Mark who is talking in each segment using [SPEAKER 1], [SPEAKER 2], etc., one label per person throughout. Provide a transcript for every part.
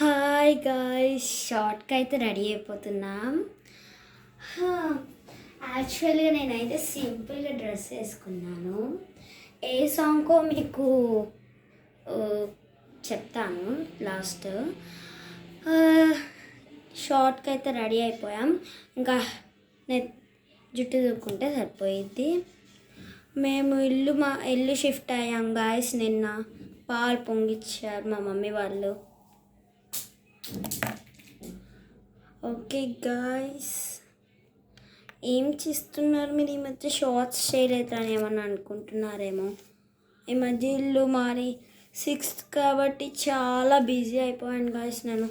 [SPEAKER 1] Hi guys, షార్ట్కి అయితే ready అయిపోతున్నాం. యాక్చువల్గా నేనైతే సింపుల్గా డ్రెస్ వేసుకున్నాను. ఏ సాంగ్కో మీకు చెప్తాను లాస్ట్. షార్ట్కి అయితే రెడీ అయిపోయాం. ఇంకా జుట్టు దూక్కుంటే సరిపోయిద్ది. మేము ఇల్లు షిఫ్ట్ అయ్యాం గాయస్. నిన్న పాలు పొంగిచ్చారు మా మమ్మీ వాళ్ళు. ఓకే గాయస్, ఏం చేస్తున్నారు మీరు? ఈ మధ్య షార్ట్స్ చేయలేదని ఏమన్నా అనుకుంటున్నారేమో. ఈ మధ్య ఇల్లు మారి 6th కాబట్టి చాలా బిజీ అయిపోయాను గాయస్. నేను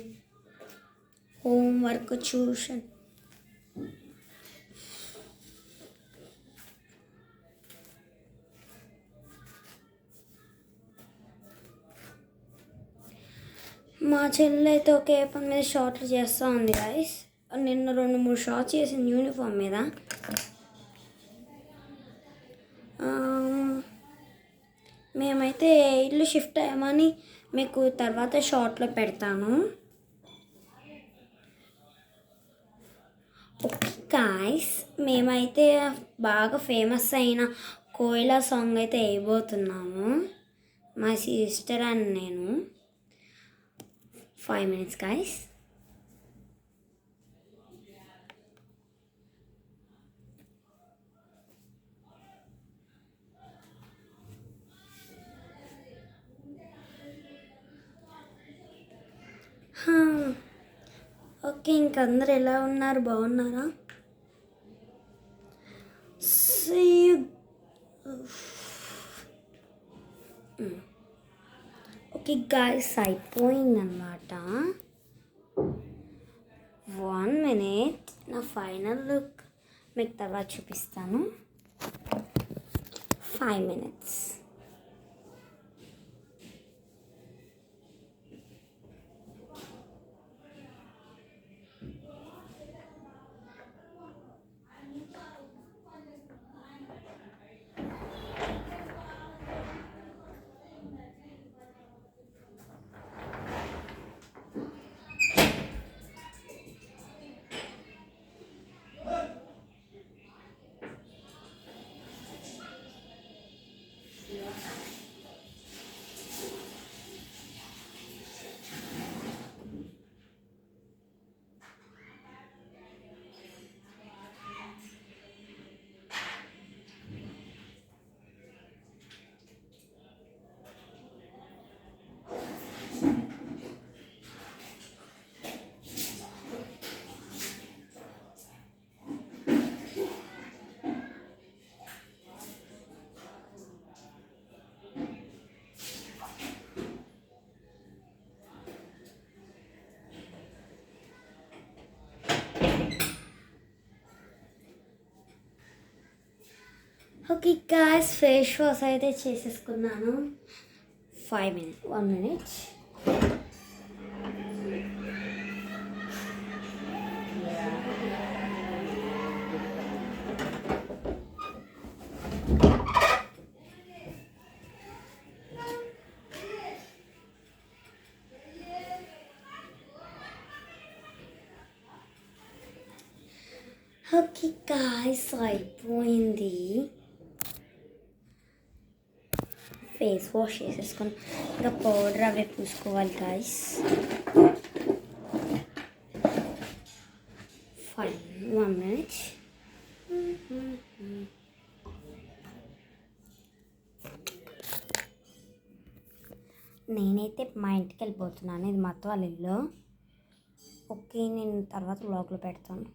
[SPEAKER 1] హోంవర్క్, ట్యూషన్, మా చెల్లి అయితే ఒకే పని మీద షార్ట్లు చేస్తూ ఉంది గాయస్. నిన్న 2-3 షార్ట్స్ చేసింది యూనిఫామ్ మీద. మేమైతే ఇల్లు షిఫ్ట్ అయ్యామని మీకు తర్వాత షార్ట్లో పెడతాను. ఓకే గాయస్, మేమైతే బాగా ఫేమస్ అయిన కోయిలా సాంగ్ అయితే వేయబోతున్నాము, మా సిస్టర్ అండ్ నేను. 5 minutes guys. ఓకే, ఇంకందరు ఎలా ఉన్నారు? బాగున్నారా? ఓకే గాయస్, అయిపోయిందన్నమాట. 1 minute, నా ఫైనల్ లుక్ మీకు తర్వాత చూపిస్తాను. 5 minutes. Okay guys, face wash అయితే చేసేసుకున్నాను. 1 minute. ఓకే గాయ్స్, అయిపోయింది. ఫేస్ వాష్ చేసేసుకొని ఇంకా పౌడర్ అవే పూసుకోవాలి గాయస్. 1 minute. నేనైతే మా ఇంటికి వెళ్ళిపోతున్నాను. ఇది మా అత్త వాళ్ళ ఇల్లు. ఓకే, నేను తర్వాత వ్లాగ్లో పెడతాను.